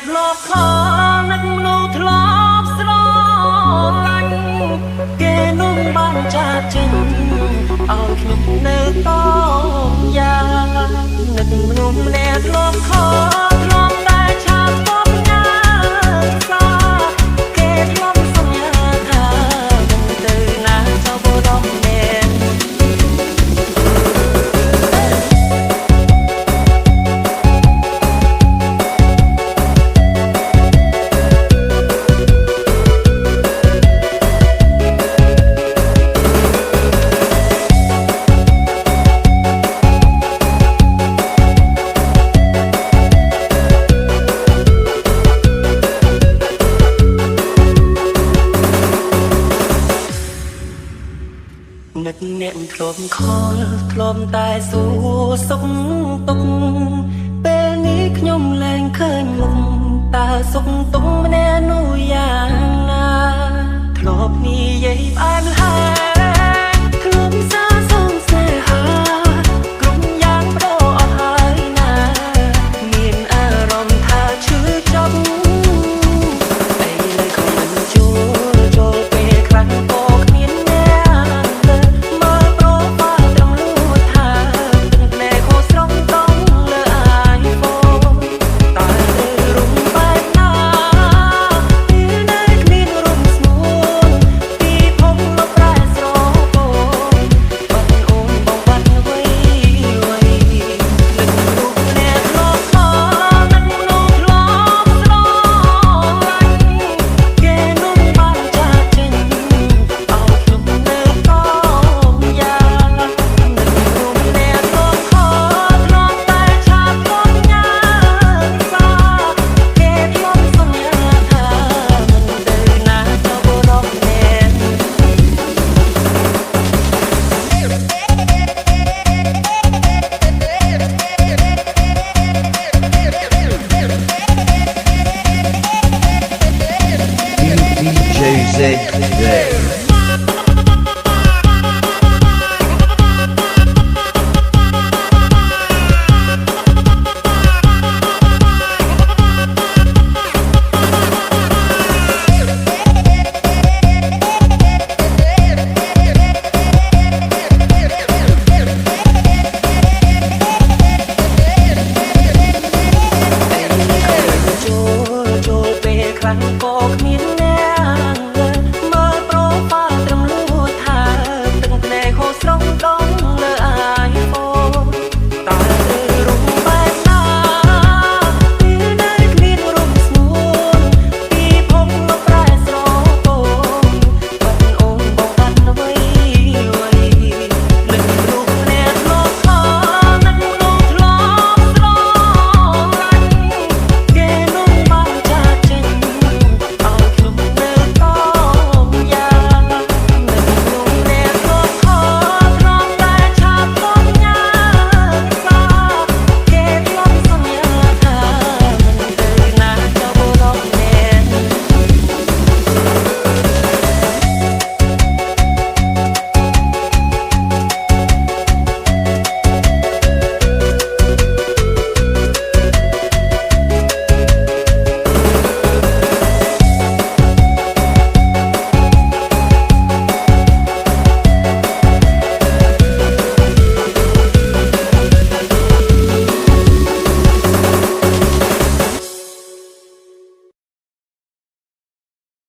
ធ្លាប់ខលនឹកមនុស្សធ្លាប់ស្រឡាញ់គេនោះបានចាត់ចេញឲ្យខ្ញុំនៅតយ៉ាងនឹកមនុស្សម្នាក់ធ្លាប់ខលធ្លាប់តែឆាប់បបញ៉ាសាគេធ្លាប់សន្យាថាមិនទៅណាចូលបរំមែននឹកអ្នកធ្លាប់ខលធ្លាប់តែសួរសុខទុក្ខពេលនេះខ្ញុំលែងឃើញមុខតើសុខទុក្ខម្នាក់នោះយ៉ាងណាធ្លាប់និយាយផ្អែមហើយខ្ញុំសាសងស្នេហាគ្រប់យ៉ាងបដូរអស់ហើយណាមានអារម្មណ៍ថាឈឺចាប់តែលើខំមិនចូលពេលខ្លាំងក៏គ្មានខ្លាំងក៏គ្មាន